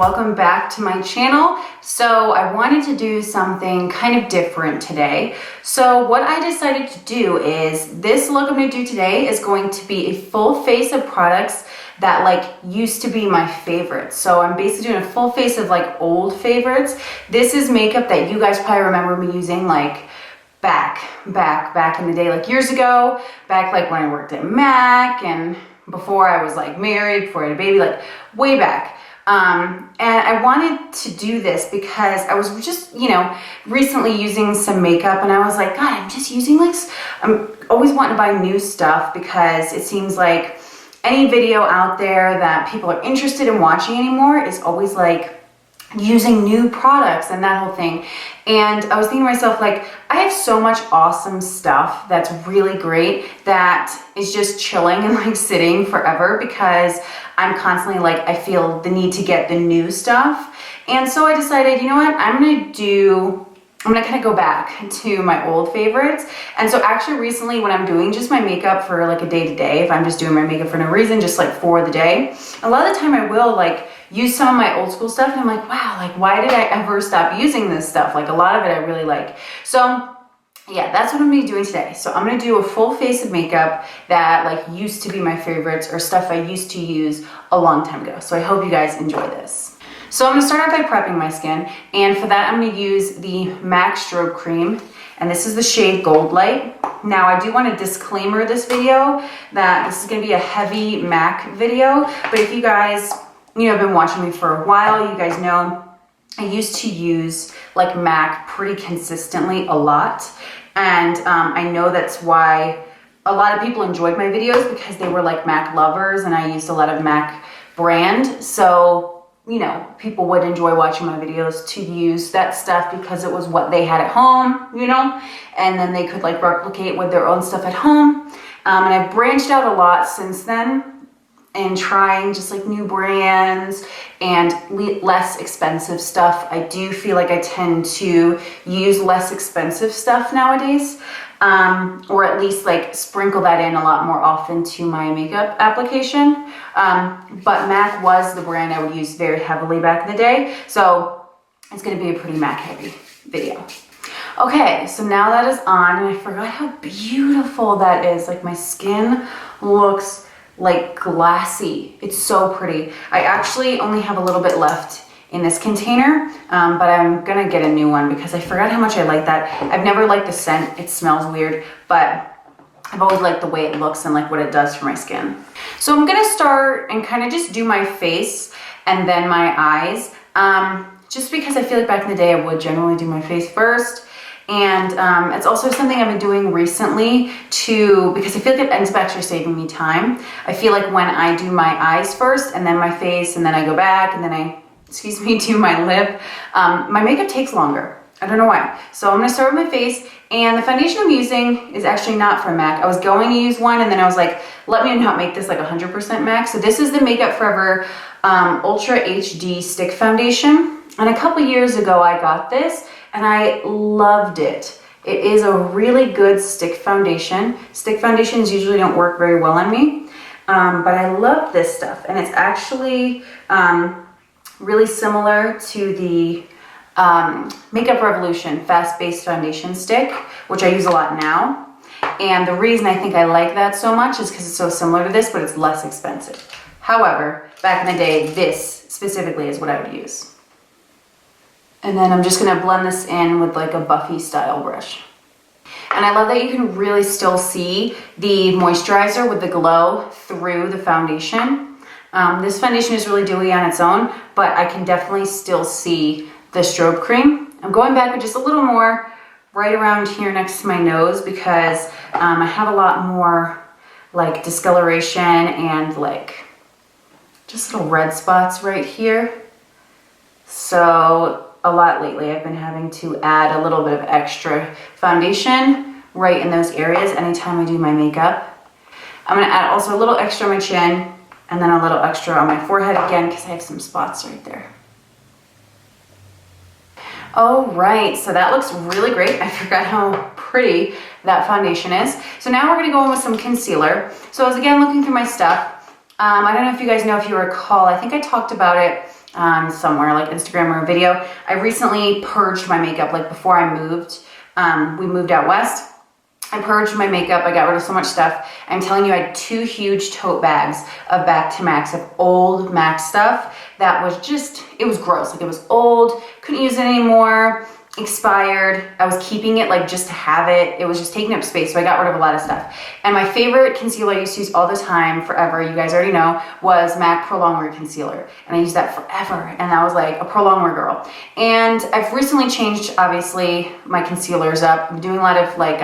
welcome back to my channel. So I wanted to do something kind of different today. So what I decided to do is this look I'm going to do today is going to be a full face of products that like used to be my favorites. So I'm basically doing a full face of like old favorites. This is makeup that you guys probably remember me using like back in the day, like years ago, back like when I worked at MAC and before I was like married, before I had a baby, like way back. And I wanted to do this because I was just, recently using some makeup and I was like, God, I'm just using like, I'm always wanting to buy new stuff because it seems like any video out there that people are interested in watching anymore is always like using new products and that whole thing. And I was thinking to myself, like, I have so much awesome stuff that's really great that is just chilling and like sitting forever because I'm constantly like, I feel the need to get the new stuff. And so I decided, you know what, I'm gonna kind of go back to my old favorites. And so actually recently when I'm doing just my makeup for like a day-to-day, if I'm just doing my makeup for no reason, just like for the day, a lot of the time I will like use some of my old school stuff and I'm like, wow, like why did I ever stop using this stuff? Like a lot of it I really like. So yeah, that's what I'm gonna be doing today. So I'm gonna do a full face of makeup that like used to be my favorites or stuff I used to use a long time ago. So I hope you guys enjoy this. So I'm gonna start off by prepping my skin, and for that I'm gonna use the MAC Strobe Cream, and this is the shade Gold Light. Now I do want to disclaimer this video that this is gonna be a heavy MAC video, but if you guys have been watching me for a while, you guys know I used to use like MAC pretty consistently a lot, and I know that's why a lot of people enjoyed my videos because they were like MAC lovers and I used a lot of MAC brand. So people would enjoy watching my videos to use that stuff because it was what they had at home, and then they could like replicate with their own stuff at home. And I've branched out a lot since then and trying just like new brands and less expensive stuff. I do feel like I tend to use less expensive stuff nowadays, or at least like sprinkle that in a lot more often to my makeup application. But MAC was the brand I would use very heavily back in the day. So it's gonna be a pretty MAC heavy video. Okay, so now that is on, and I forgot how beautiful that is. Like my skin looks like glassy. It's so pretty. I actually only have a little bit left in this container, but I'm gonna get a new one because I forgot how much I like that. I've never liked the scent. It smells weird, but I've always liked the way it looks and like what it does for my skin. So I'm gonna start and kind of just do my face and then my eyes, just because I feel like back in the day I would generally do my face first. And it's also something I've been doing recently because I feel like it ends up actually saving me time. I feel like when I do my eyes first and then my face and then I go back and then I, do my lip, my makeup takes longer. I don't know why. So I'm gonna start with my face, and the foundation I'm using is actually not from MAC. I was going to use one and then I was like, let me not make this like 100% MAC. So this is the Makeup Forever Ultra HD Stick Foundation. And a couple years ago I got this and I loved it. It is a really good stick foundation. Stick foundations usually don't work very well on me, but I love this stuff. And it's actually really similar to the Makeup Revolution Fast Base Foundation Stick, which I use a lot now. And the reason I think I like that so much is because it's so similar to this, but it's less expensive. However, back in the day, this specifically is what I would use. And then I'm just gonna blend this in with like a Buffy style brush. And I love that you can really still see the moisturizer with the glow through the foundation. This foundation is really dewy on its own, but I can definitely still see the strobe cream. I'm going back with just a little more right around here next to my nose because I have a lot more like discoloration and like just little red spots right here. So a lot lately I've been having to add a little bit of extra foundation right in those areas anytime I do my makeup. I'm gonna add also a little extra on my chin and then a little extra on my forehead again because I have some spots right there. All right, so that looks really great. I forgot how pretty that foundation is. So now we're gonna go in with some concealer. So I was again looking through my stuff. I don't know if you guys know, if you recall, I think I talked about it somewhere like Instagram or a video. I recently purged my makeup, like before I moved. We moved out west. I purged my makeup. I got rid of so much stuff. I'm telling you, I had 2 huge tote bags of back to MACs, of old MAC stuff that was just, it was gross. Like it was old, couldn't use it anymore, expired. I was keeping it like just to have it. It was just taking up space, so I got rid of a lot of stuff. And my favorite concealer I used to use all the time, forever, you guys already know, was MAC Pro Longwear Concealer. And I used that forever, and I was like a Pro Longwear girl. And I've recently changed, obviously, my concealers up. I'm doing a lot of like,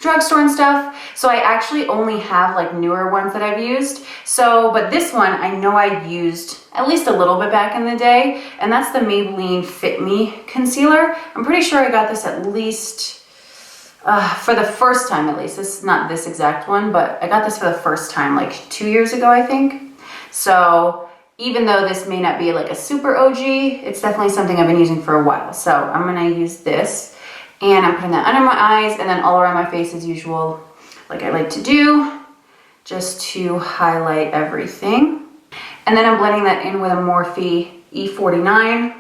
drugstore and stuff. So I actually only have like newer ones that I've used. So, but this one I know I used at least a little bit back in the day, and that's the Maybelline Fit Me Concealer. I'm pretty sure I got this at least, for the first time at least. This is not this exact one, but I got this for the first time like 2 years ago, I think. So even though this may not be like a super OG, it's definitely something I've been using for a while. So I'm gonna use this. And I'm putting that under my eyes and then all around my face as usual, like I like to do, just to highlight everything. And then I'm blending that in with a Morphe E49.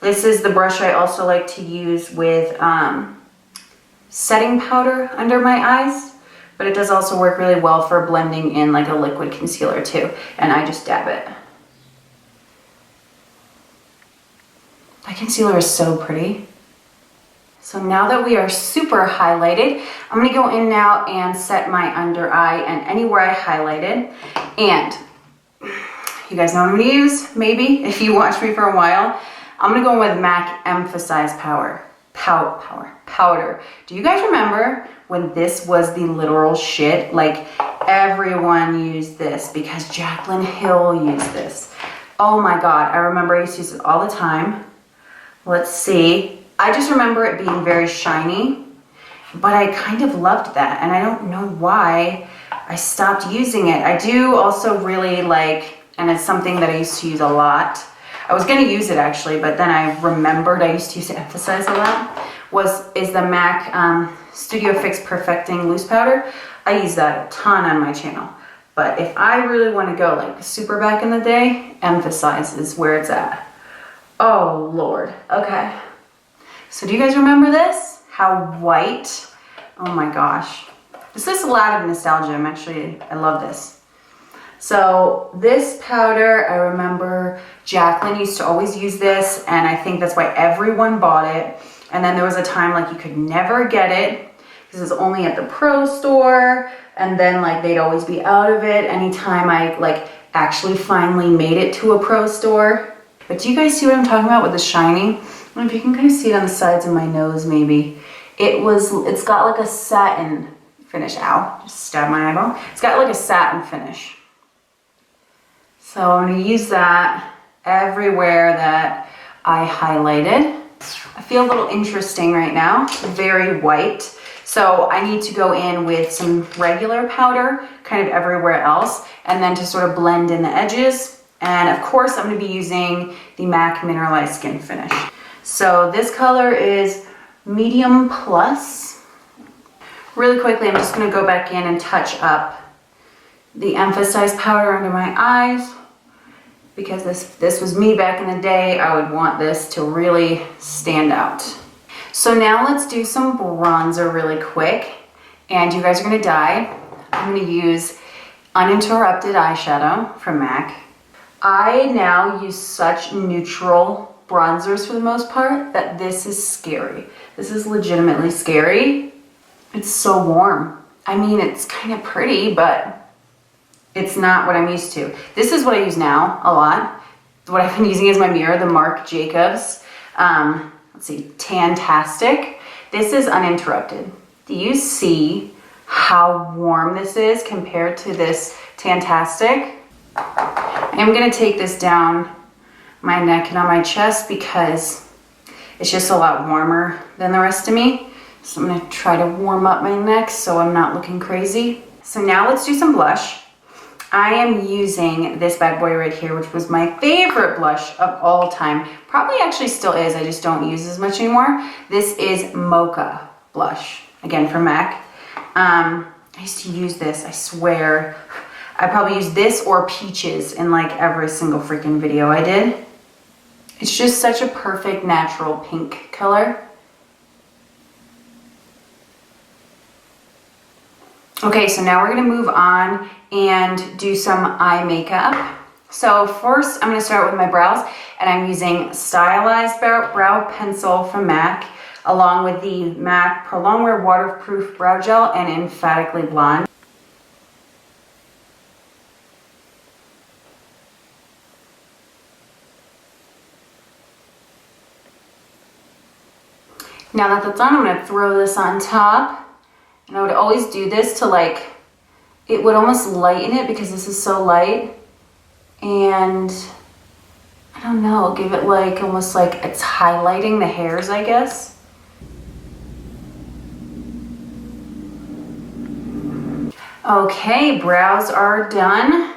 This is the brush I also like to use with setting powder under my eyes, but it does also work really well for blending in like a liquid concealer too. And I just dab it. That concealer is so pretty. So now that we are super highlighted, I'm gonna go in now and set my under eye and anywhere I highlighted. And you guys know what I'm gonna use, maybe, if you watch me for a while. I'm gonna go in with MAC Emphasize Powder. Do you guys remember when this was the literal shit? Like everyone used this because Jaclyn Hill used this. Oh my God, I remember I used to use it all the time. Let's see. I just remember it being very shiny, but I kind of loved that, and I don't know why I stopped using it. I do also really like, and it's something that I used to use a lot. I was gonna use it actually, but then I remembered I used to use Emphasize a lot, is the MAC Studio Fix Perfecting Loose Powder. I use that a ton on my channel. But if I really wanna go like super back in the day, Emphasize is where it's at. Oh Lord, okay. So do you guys remember this? How white? Oh my gosh. This is a lot of nostalgia. I love this. So this powder, I remember Jaclyn used to always use this, and I think that's why everyone bought it. And then there was a time like you could never get it because it was only at the pro store, and then like they'd always be out of it anytime I like actually finally made it to a pro store. But do you guys see what I'm talking about with the shiny? I don't know if you can kind of see it on the sides of my nose maybe. It's got like a satin finish. Ow, just stabbed my eyeball. It's got like a satin finish. So I'm gonna use that everywhere that I highlighted. I feel a little interesting right now, very white. So I need to go in with some regular powder kind of everywhere else, and then to sort of blend in the edges. And of course I'm gonna be using the MAC Mineralized Skin Finish. So this color is medium plus. Really quickly, I'm just gonna go back in and touch up the Emphasize powder under my eyes, because this was me back in the day. I would want this to really stand out. So now let's do some bronzer really quick, and you guys are gonna die. I'm gonna use Uninterrupted eyeshadow from MAC. I now use such neutral bronzers for the most part that this is scary. This is legitimately scary. It's so warm. I mean, it's kind of pretty, but it's not what I'm used to. This is what I use now a lot. What I've been using as my mirror, the Marc Jacobs, let's see, Tantastic. This is Uninterrupted. Do you see how warm this is compared to this Tantastic? I'm gonna take this down my neck and on my chest because it's just a lot warmer than the rest of me. So I'm gonna try to warm up my neck so I'm not looking crazy. So now let's do some blush. I am using this bad boy right here, which was my favorite blush of all time. Probably actually still is, I just don't use as much anymore. This is Mocha blush, again from MAC. I used to use this, I swear. I probably use this or peaches in like every single freaking video I did. It's just such a perfect natural pink color. Okay, so now we're gonna move on and do some eye makeup. So first, I'm gonna start with my brows, and I'm using Stylized Brow Pencil from MAC, along with the MAC Pro Longwear Waterproof Brow Gel and Emphatically Blonde. Now that that's done, I'm gonna throw this on top. And I would always do this to like, it would almost lighten it because this is so light. And I don't know, give it like, almost like it's highlighting the hairs, I guess. Okay, brows are done.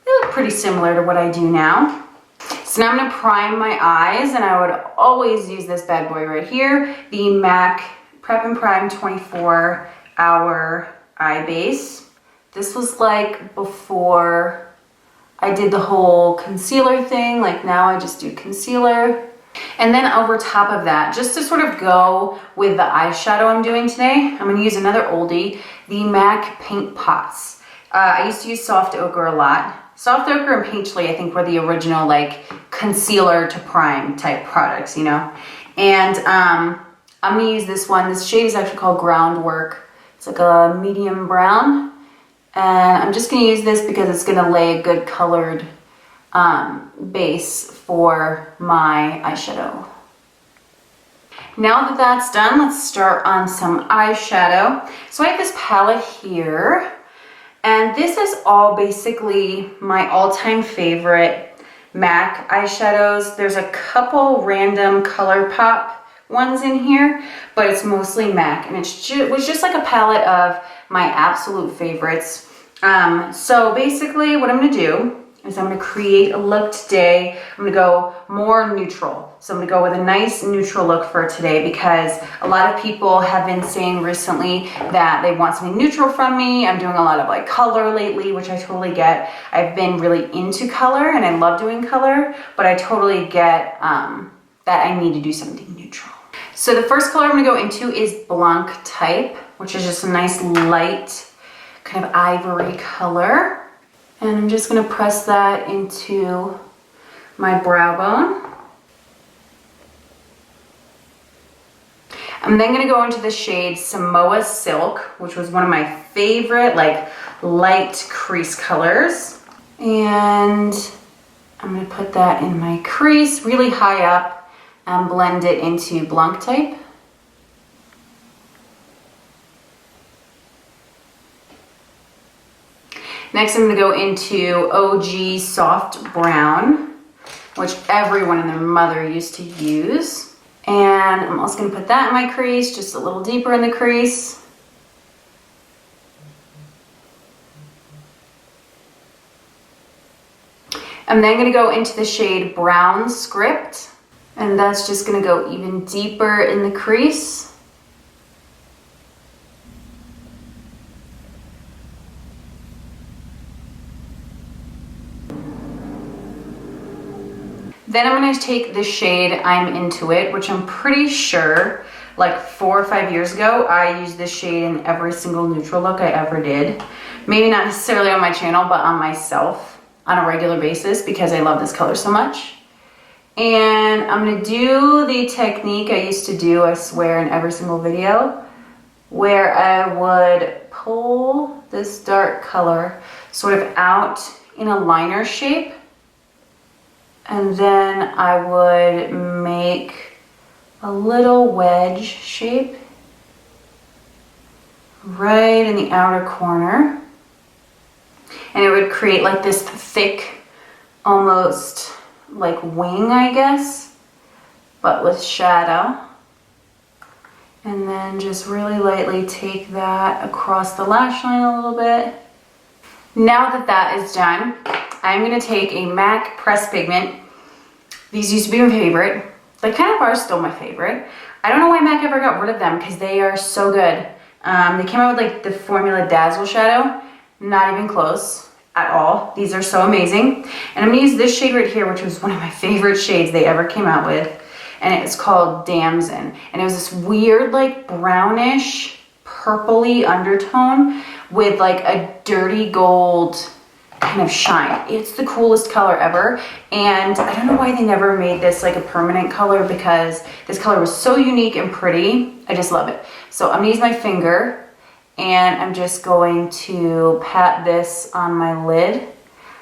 They look pretty similar to what I do now. So now I'm gonna prime my eyes, and I would always use this bad boy right here, the MAC Prep and Prime 24-hour eye base. This was like before I did the whole concealer thing. Like now I just do concealer. And then over top of that, just to sort of go with the eyeshadow I'm doing today, I'm gonna use another oldie, the MAC Paint Pots. I used to use Soft Ochre a lot. Soft Ochre and Peachly, I think, were the original like concealer to prime type products, you know? And I'm gonna use this one. This shade is actually called Groundwork. It's like a medium brown. And I'm just gonna use this because it's gonna lay a good colored base for my eyeshadow. Now that that's done, let's start on some eyeshadow. So I have this palette here, and this is all basically my all-time favorite MAC eyeshadows. There's a couple random ColourPop ones in here, but it's mostly MAC, and it was just like a palette of my absolute favorites. So basically what I'm gonna do is I'm gonna create a look today. I'm gonna go more neutral. So I'm gonna go with a nice neutral look for today, because a lot of people have been saying recently that they want something neutral from me. I'm doing a lot of like color lately, which I totally get. I've been really into color and I love doing color, but I totally get that I need to do something neutral. So the first color I'm gonna go into is BLANC type, which is just a nice light kind of ivory color. And I'm just gonna press that into my brow bone. I'm then gonna go into the shade Samoa Silk, which was one of my favorite like light crease colors. And I'm gonna put that in my crease really high up and blend it into BLANC type. Next, I'm gonna go into OG Soft Brown, which everyone and their mother used to use. And I'm also gonna put that in my crease, just a little deeper in the crease. I'm then gonna go into the shade Brown Script, and that's just gonna go even deeper in the crease. Then I'm gonna take the shade I'm Into It, which I'm pretty sure like 4 or 5 years ago, I used this shade in every single neutral look I ever did. Maybe not necessarily on my channel, but on myself on a regular basis, because I love this color so much. And I'm gonna do the technique I used to do, I swear, in every single video, where I would pull this dark color sort of out in a liner shape. And then I would make a little wedge shape right in the outer corner. And it would create like this thick, almost like wing, I guess, but with shadow. And then just really lightly take that across the lash line a little bit. Now that that is done, I'm gonna take a MAC Pressed Pigment. These used to be my favorite. They kind of are still my favorite. I don't know why MAC ever got rid of them, because they are so good. They came out with like the Formula Dazzle shadow, Not even close at all. These are so amazing. And I'm gonna use this shade right here, which was one of my favorite shades they ever came out with. And it's called DAMSON. And it was this weird, like brownish, purpley undertone with like a dirty gold kind of shine. It's the coolest color ever. And I don't know why they never made this like a permanent color, because this color was so unique and pretty. I just love it. So I'm gonna use my finger and I'm just going to pat this on my lid.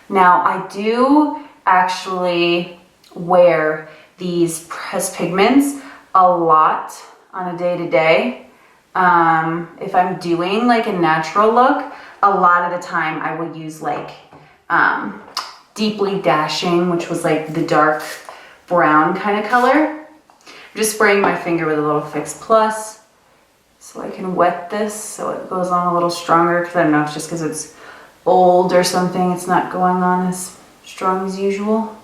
Now I do actually wear these pressed pigments a lot on a day-to-day. If I'm doing like a natural look, a lot of the time I would use like Deeply Dashing, which was like the dark brown kind of color. I'm just spraying my finger with a little Fix Plus so I can wet this so it goes on a little stronger, because I don't know if it's just because it's old or something, it's not going on as strong as usual.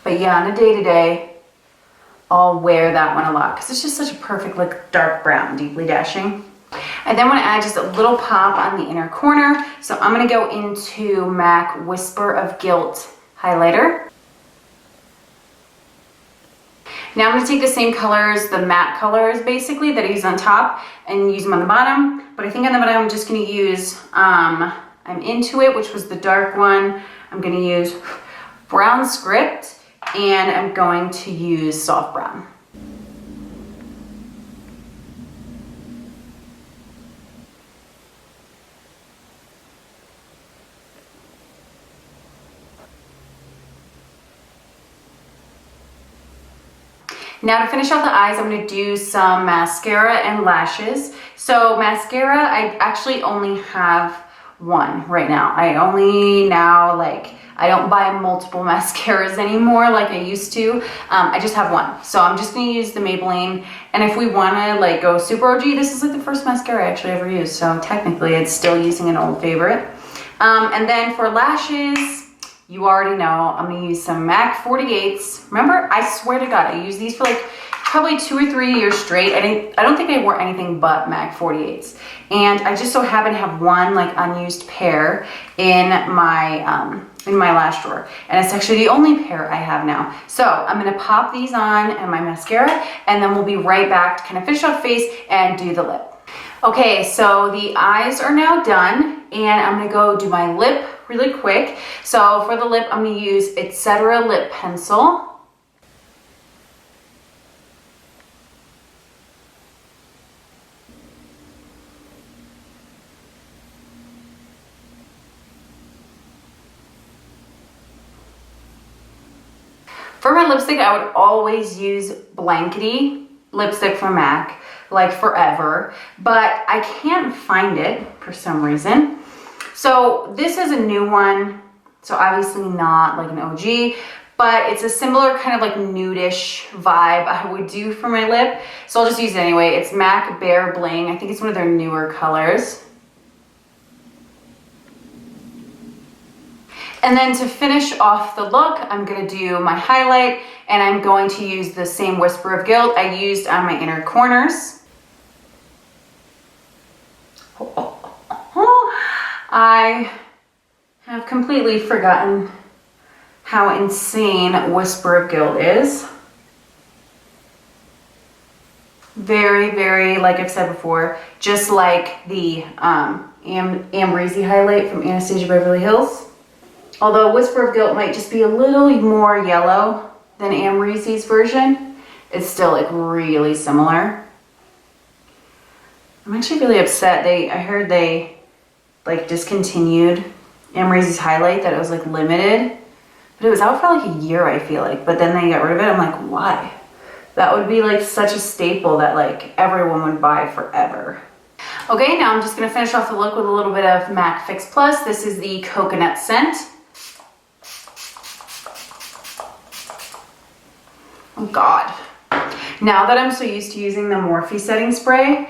But yeah, on a day-to-day, I'll wear that one a lot because it's just such a perfect like dark brown, Deeply Dashing. I then want to add just a little pop on the inner corner. So I'm going to go into MAC Whisper of Guilt highlighter. Now I'm going to take the same colors, the matte colors basically that I use on top, and use them on the bottom. But I think on the bottom I'm just going to use I'm Into It, which was the dark one. I'm going to use Brown Script, and I'm going to use Soft Brown. Now to finish off the eyes, I'm going to do some mascara and lashes. So mascara, I actually only have one right now. I don't buy multiple mascaras anymore like I used to. I just have one. So I'm just going to use the Maybelline. And if we want to like go super OG, this is like the first mascara I actually ever used. So technically it's still using an old favorite. And then for lashes, you already know, I'm gonna use some MAC 48s. Remember, I swear to God, I used these for like probably 2 or 3 years straight. I don't think I wore anything but MAC 48s. And I just so happen to have one like unused pair in my lash drawer. And it's actually the only pair I have now. So I'm gonna pop these on and my mascara, and then we'll be right back to kind of finish off face and do the lip. Okay, so the eyes are now done, and I'm gonna go do my lip really quick. So for the lip, I'm gonna use ETCETERA lip pencil. For my lipstick, I would always use Blankety lipstick from MAC, like forever, but I can't find it for some reason. So this is a new one, so obviously not like an OG, but it's a similar kind of like nudish vibe I would do for my lip. So I'll just use it anyway. It's MAC Bare Bling. I think it's one of their newer colors. And then to finish off the look, I'm gonna do my highlight, and I'm going to use the same Whisper of Guilt I used on my inner corners. I have completely forgotten how insane Whisper of Guilt is. Very, very, like I've said before, just like the Amrezy highlight from Anastasia Beverly Hills. Although Whisper of Guilt might just be a little more yellow than Amrezy's version, it's still like really similar. I'm actually really upset. I heard they like discontinued Amrezy's highlight, that it was like limited, but it was out for like a year, I feel like, but then they got rid of it. I'm like, why? That would be like such a staple that like everyone would buy forever. Okay, now I'm just gonna finish off the look with a little bit of MAC Fix Plus. This is the coconut scent. Oh God. Now that I'm so used to using the Morphe setting spray,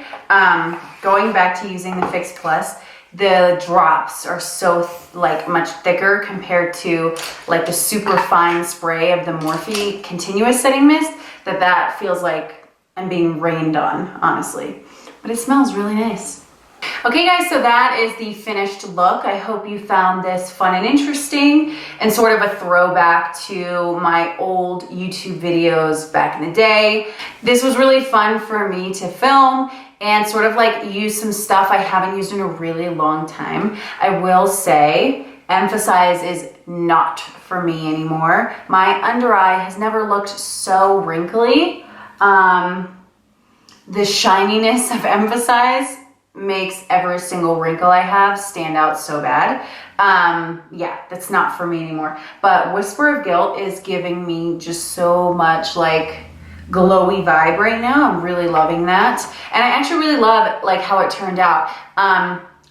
going back to using the Fix Plus, the drops are so like much thicker compared to like the super fine spray of the Morphe continuous setting mist, that feels like I'm being rained on, honestly. But it smells really nice. Okay guys, so that is the finished look. I hope you found this fun and interesting and sort of a throwback to my old YouTube videos back in the day. This was really fun for me to film and sort of like use some stuff I haven't used in a really long time. I will say, Emphasize is not for me anymore. My under eye has never looked so wrinkly. The shininess of Emphasize makes every single wrinkle I have stand out so bad. Yeah, that's not for me anymore. But Whisper of Guilt is giving me just so much like glowy vibe right now. I'm really loving that. And I actually really love like how it turned out.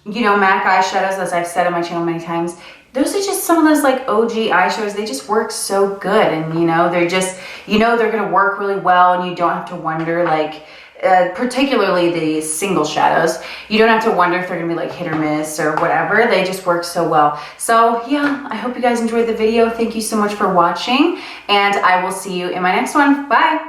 You know, MAC eyeshadows, as I've said on my channel many times, those are just some of those like OG eyeshadows. They just work so good. And you know, they're just, you know, they're gonna work really well and you don't have to wonder like, particularly the single shadows, you don't have to wonder if they're gonna be like hit or miss or whatever. They just work so well. So yeah, I hope you guys enjoyed the video. Thank you so much for watching and I will see you in my next one. Bye.